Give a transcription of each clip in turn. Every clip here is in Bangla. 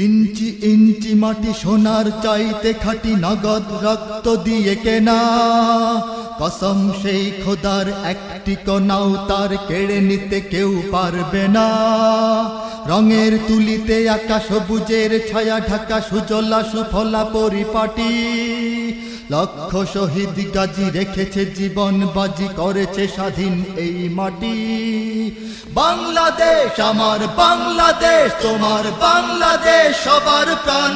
ইঞ্চি ইঞ্চি মাটি সোনার চাইতে খাঁটি, নগদ রক্ত দিয়ে কেনা। কসম সেই খোদার একটি কণাও তার কেড়ে নিতে কেউ পারবে না। রঙের তুলিতে আকাশ সবুজের ছায়া ঢাকা, সুজলা সুফলা পরিপাটি। লক্ষ শহীদ গাজী রেখেছে জীবন বাজি, করেছে স্বাধীন এই মাটি। বাংলাদেশ আমার বাংলাদেশ, তোমার বাংলাদেশ সবার প্রাণ।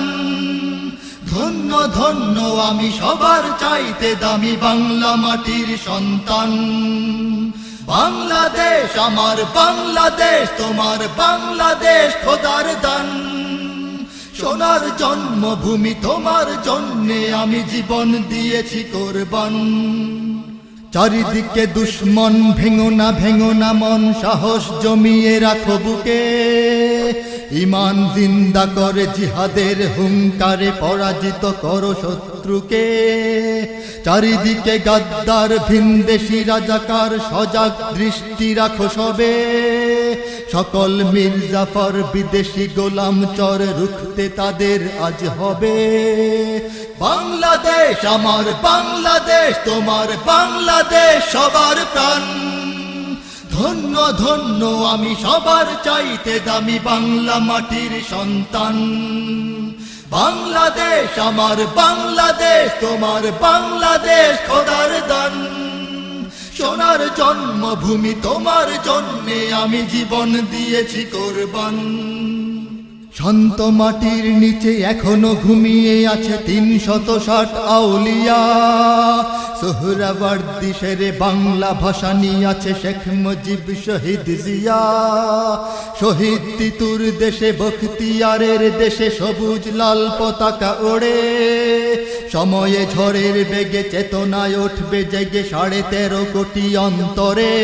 ধন্য ধন্য আমি সবার চাইতে দামি বাংলা মাটির সন্তান। বাংলাদেশ আমার বাংলাদেশ, তোমার বাংলাদেশ খোদার দান। সোনার জন্মভূমি, তোমার জন্যে আমি জীবন দিয়েছি কোরবান। চারিদিকে দুশ্মন, ভেঙো না মন, সাহস জমিয়ে রাখো বুকে। ঈমান জিন্দা করে জিহাদের হুঙ্কারে, পরাজিত করো শত্রুকে। চারিদিকে গাদ্দার ভিনদেশি রাজাকার, সজাগ দৃষ্টি রাখো সবে। সকল মির্জাফর বিদেশি গোলাম চর, রুখতে তাদের আজ হবে। বাংলাদেশ আমার বাংলাদেশ, তোমার বাংলাদেশ সবার প্রাণ। ধন্য ধন্য আমি সবার চাইতে দামি বাংলা মাটির সন্তান। বাংলাদেশ আমার বাংলাদেশ, তোমার বাংলাদেশ খোদার দান। সোনার জন্মভূমি, তোমার জন্যে আমি জীবন দিয়েছি কোরবান। শান্ত মাটির নিচে এখনো ঘুমিয়ে আছে ৩৬০ আউলিয়া। সোহরাওয়ার্দী শেরে বাংলা ভাষা নিয়ে আছে শেখ মুজিব, শহীদ জিয়া। শহীদ তিতুর দেশে, বখতিয়ারের দেশে সবুজ লাল পতাকা ওড়ে। সময়ে ঝড়ের বেগে চেতনায় উঠবে জেগে ১৩.৫ কোটি অন্তরে।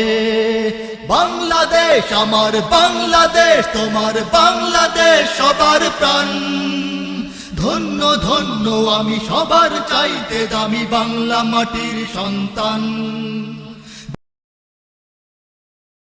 বাংলাদেশ আমার বাংলাদেশ, তোমার বাংলাদেশ সবার প্রাণ। ধন্য ধন্য আমি সবার চাইতে দামি বাংলা মাটির সন্তান।